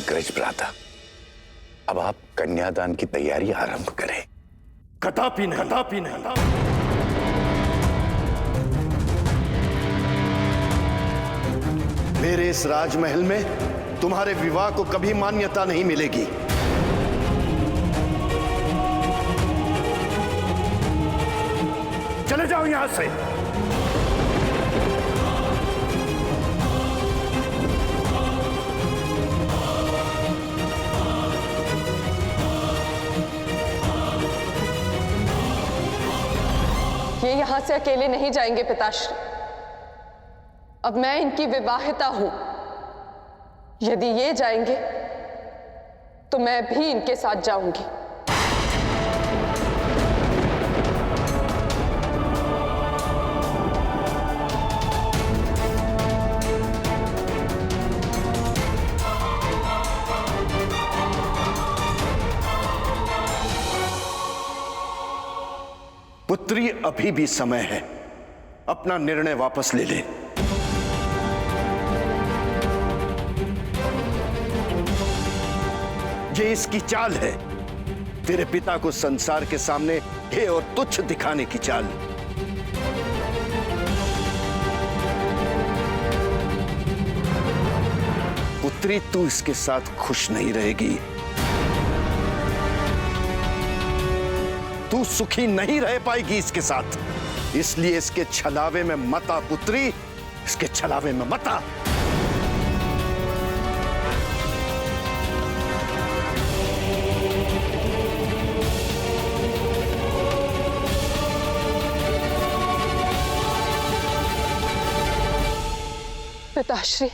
अग्रज भ्राता, अब आप कन्यादान की तैयारी आरंभ करें। कदापि नहीं, कदापि नहीं। मेरे इस राजमहल में तुम्हारे विवाह को कभी मान्यता नहीं मिलेगी। चले जाओ यहां से। ये यहां से अकेले नहीं जाएंगे पिताश्री। अब मैं इनकी विवाहिता हूं। यदि ये जाएंगे तो मैं भी इनके साथ जाऊंगी। पुत्री, अभी भी समय है, अपना निर्णय वापस ले ले। ये इसकी चाल है, तेरे पिता को संसार के सामने हे और तुच्छ दिखाने की चाल। पुत्री, तू इसके साथ खुश नहीं रहेगी। तू सुखी नहीं रह पाएगी इसके साथ, इसलिए इसके छलावे में मत आ पुत्री, इसके छलावे में मत आ। पिताश्री,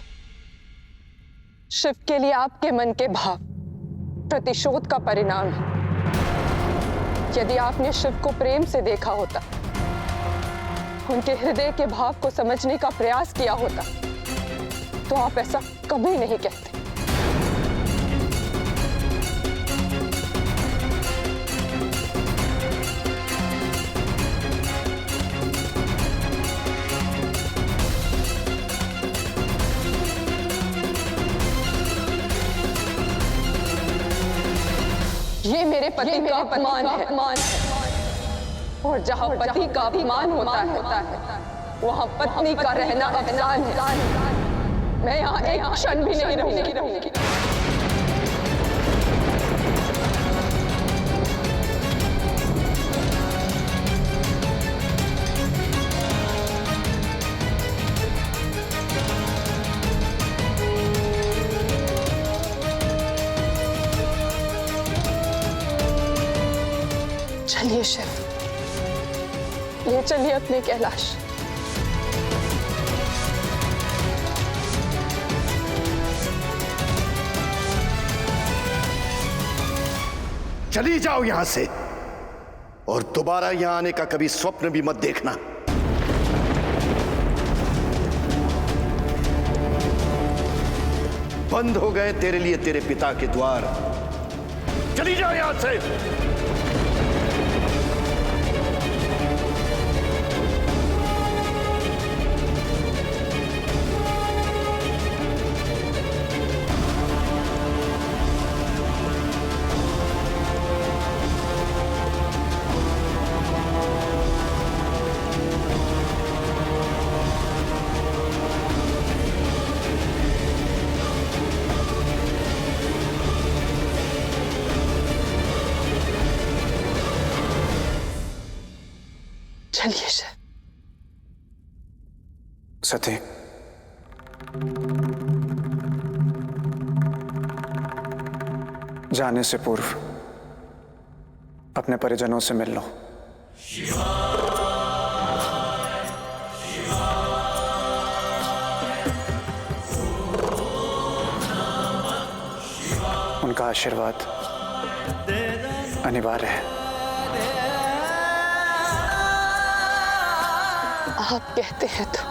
शिव के लिए आपके मन के भाव प्रतिशोध का परिणाम है। यदि आपने शिव को प्रेम से देखा होता, उनके हृदय के भाव को समझने का प्रयास किया होता, तो आप ऐसा कभी नहीं कहते। ये मेरे पति का अपमान है। और जहाँ पति का अपमान होता है, वहाँ पत्नी का रहना अफसान है। मैं यहाँ एक क्षण भी नहीं रहूंगी। चलिए शिव, ले चलिए अपने कैलाश। चली जाओ यहां से, और दोबारा यहां आने का कभी स्वप्न भी मत देखना। बंद हो गए तेरे लिए तेरे पिता के द्वार। चली जाओ यहां से। चलिए शिव। सती, जाने से पूर्व अपने परिजनों से मिल लो। उनका आशीर्वाद अनिवार्य है। आप कहते हैं तो।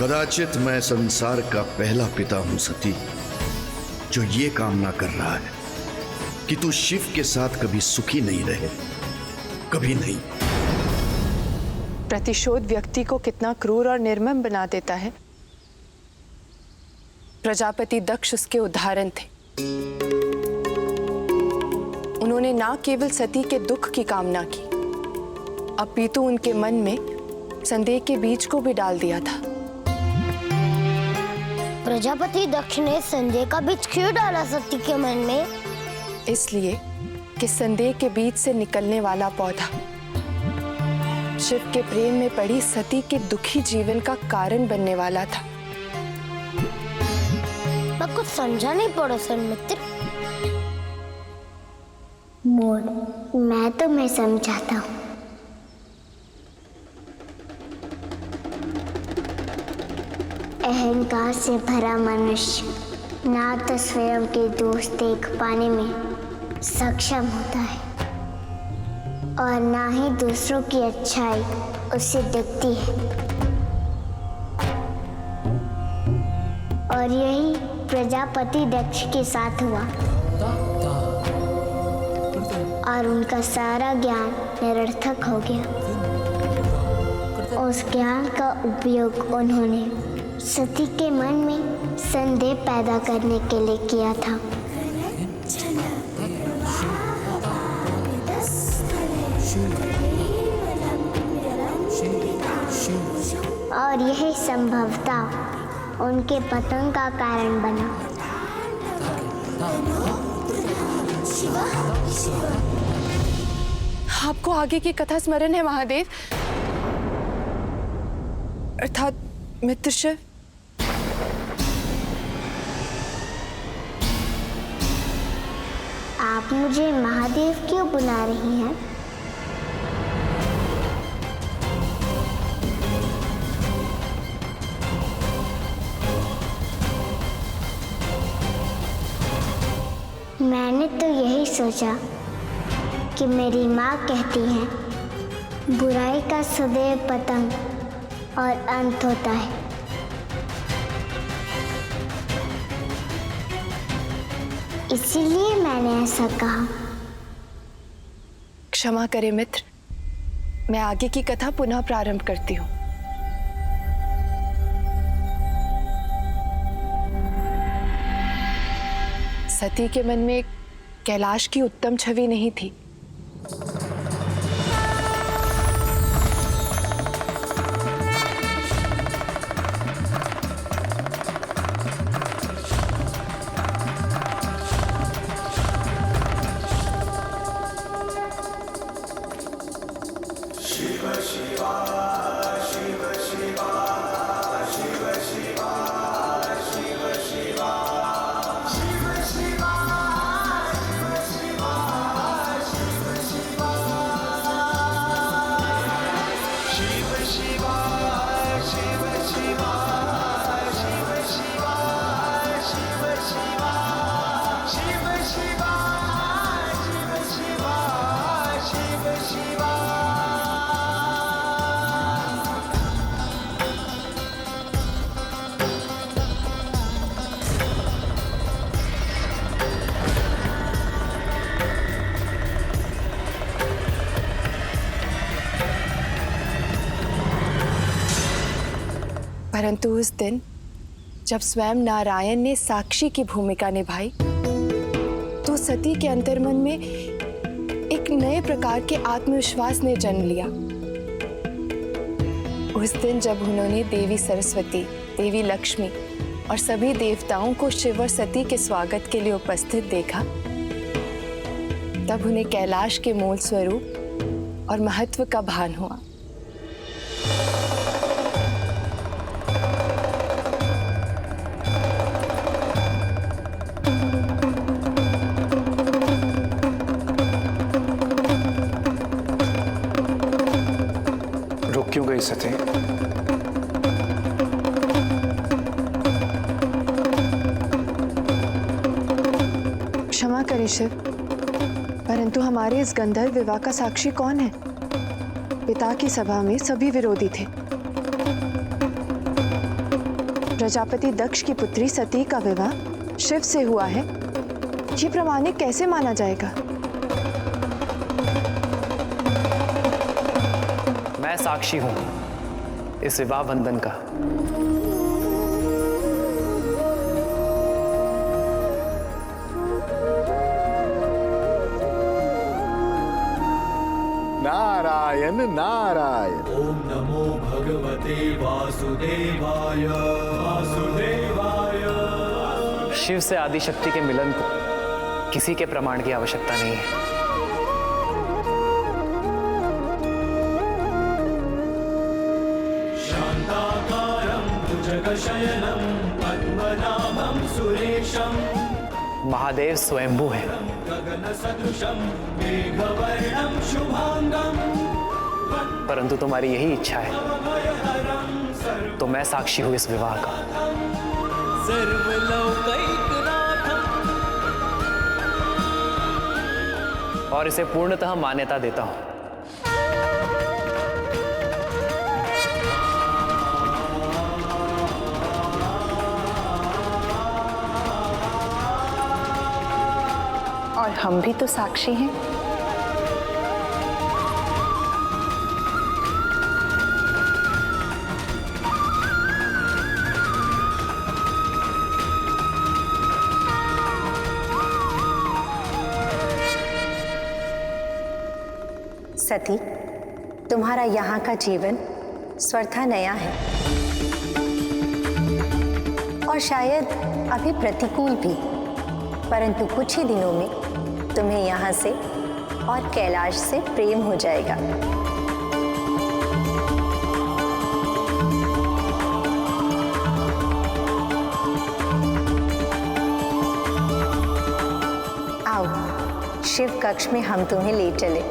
कदाचित मैं संसार का पहला पिता हूं सती, जो ये कामना कर रहा है कि तू शिव के साथ कभी सुखी नहीं रहे, कभी नहीं। प्रतिशोध व्यक्ति को कितना क्रूर और निर्मम बना देता है। प्रजापति दक्ष उसके उदाहरण थे। उन्होंने ना केवल सती के दुख की कामना की, अपितु उनके मन में संदेह के बीज को भी डाल दिया था। प्रजापति दक्ष ने संदेह का बीज क्यों डाला सती के मन में? इसलिए कि संदेह के बीज से निकलने वाला पौधा शिव के प्रेम में पड़ी सती के दुखी जीवन का कारण बनने वाला था। मैं कुछ समझा नहीं पड़ोसन मित्र। मोर, मैं तुम्हें समझाता हूँ। अहंकार से भरा मनुष्य ना तो स्वयं के दोष देख पाने में सक्षम होता है और ना ही दूसरों की अच्छाई उससे दिखती है। और यही प्रजापति दक्ष के साथ हुआ और उनका सारा ज्ञान निरर्थक हो गया। उस ज्ञान का उपयोग उन्होंने सती के मन में संदेह पैदा करने के लिए किया था। और यही संभवतः उनके पतन का कारण बना। आपको आगे की कथा स्मरण है महादेव? अर्थात मित्र शिव। आप मुझे महादेव क्यों बुला रही हैं? मैंने तो यही सोचा कि मेरी माँ कहती हैं, बुराई का सदैव पतन और अंत होता है। इसीलिए मैंने ऐसा कहा। क्षमा करें मित्र, मैं आगे की कथा पुनः प्रारंभ करती हूँ। सती के मन में कैलाश की उत्तम छवि नहीं थी। परंतु उस दिन जब स्वयं नारायण ने साक्षी की भूमिका निभाई तो सती के अंतर्मन में एक नए प्रकार के आत्मविश्वास ने जन्म लिया। उस दिन जब उन्होंने देवी सरस्वती, देवी लक्ष्मी और सभी देवताओं को शिव और सती के स्वागत के लिए उपस्थित देखा, तब उन्हें कैलाश के मूल स्वरूप और महत्व का भान हुआ। क्यों गई सती? क्षमा करें शिव, परंतु हमारे इस गंधर्व विवाह का साक्षी कौन है? पिता की सभा में सभी विरोधी थे। प्रजापति दक्ष की पुत्री सती का विवाह शिव से हुआ है, ये प्रामाणिक कैसे माना जाएगा? मैं साक्षी हूं इस विवाह बंधन का। नारायण नारायण। ओम नमो भगवते वासुदेवाय वासुदेवाय। शिव से आदिशक्ति के मिलन को किसी के प्रमाण की आवश्यकता नहीं है। शांताकारं भुजगशयनं पद्मनाभं सुरेशं महादेव स्वयंभू है, गगनसदृशं मेघवर्णं शुभांगं परंतु तुम्हारी यही इच्छा है तो मैं साक्षी हूं इस विवाह का। सर्वलोकैकनाथं और इसे पूर्णतः मान्यता देता हूं। और हम भी तो साक्षी हैं। सती, तुम्हारा यहाँ का जीवन स्वतः नया है और शायद अभी प्रतिकूल भी, परंतु कुछ ही दिनों में तुम्हें यहाँ से और कैलाश से प्रेम हो जाएगा। आओ, शिव कक्ष में हम तुम्हें ले चले।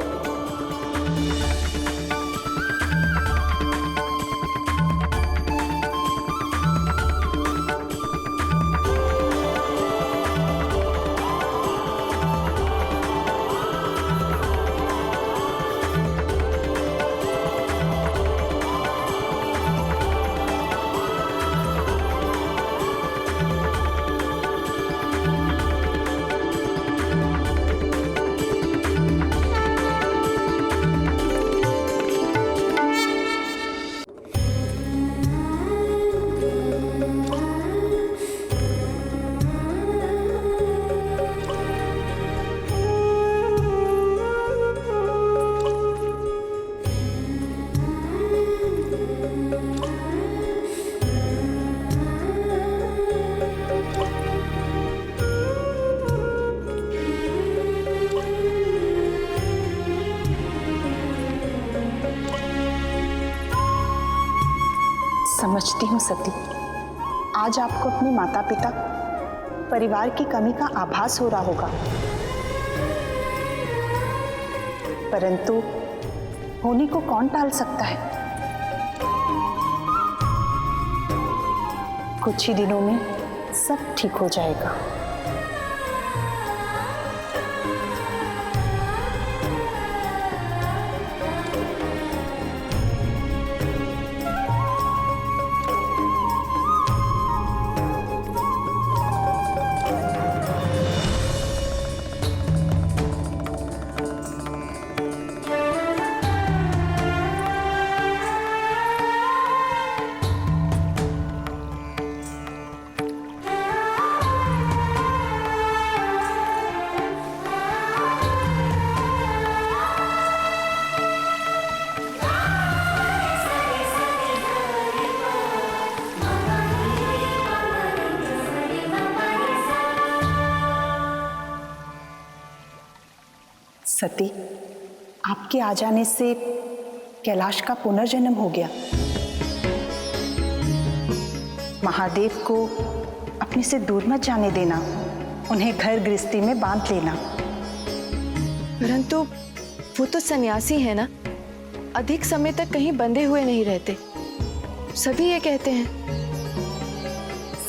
समझती हूँ सती, आज आपको अपने माता पिता, परिवार की कमी का आभास हो रहा होगा, परंतु होने को कौन टाल सकता है। कुछ ही दिनों में सब ठीक हो जाएगा। सती, आपके आ जाने से कैलाश का पुनर्जन्म हो गया। महादेव को अपने से दूर मत जाने देना, उन्हें घर गृहस्थी में बांध लेना। परंतु वो तो सन्यासी है ना, अधिक समय तक कहीं बंधे हुए नहीं रहते, सभी ये कहते हैं।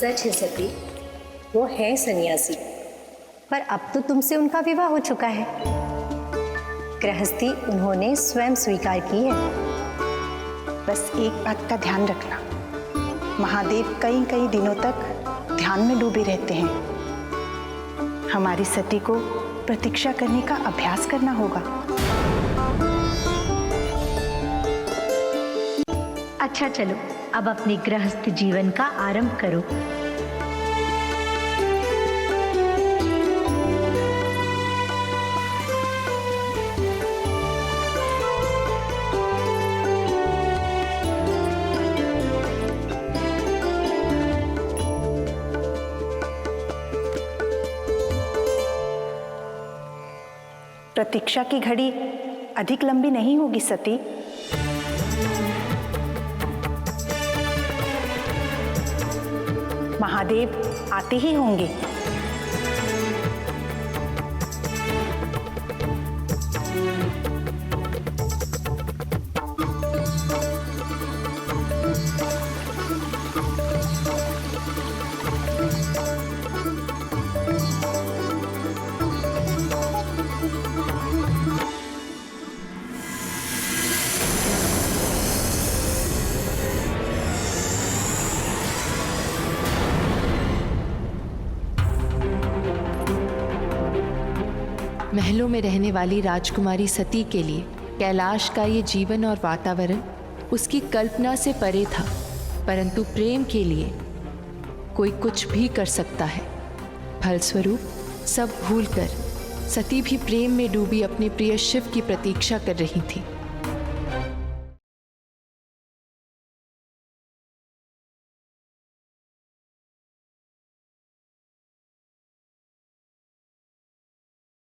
सच है सती, वो है सन्यासी, पर अब तो तुमसे उनका विवाह हो चुका है। गृहस्थी उन्होंने स्वयं स्वीकार की है। बस एक बात का ध्यान रखना, महादेव कई कई दिनों तक ध्यान में डूबे रहते हैं। हमारी सती को प्रतीक्षा करने का अभ्यास करना होगा। अच्छा चलो, अब अपने गृहस्थ जीवन का आरंभ करो। प्रतीक्षा की घड़ी अधिक लंबी नहीं होगी सती। महादेव आते ही होंगे। महलों में रहने वाली राजकुमारी सती के लिए कैलाश का ये जीवन और वातावरण उसकी कल्पना से परे था, परंतु प्रेम के लिए कोई कुछ भी कर सकता है। फलस्वरूप सब भूलकर सती भी प्रेम में डूबी अपने प्रिय शिव की प्रतीक्षा कर रही थी।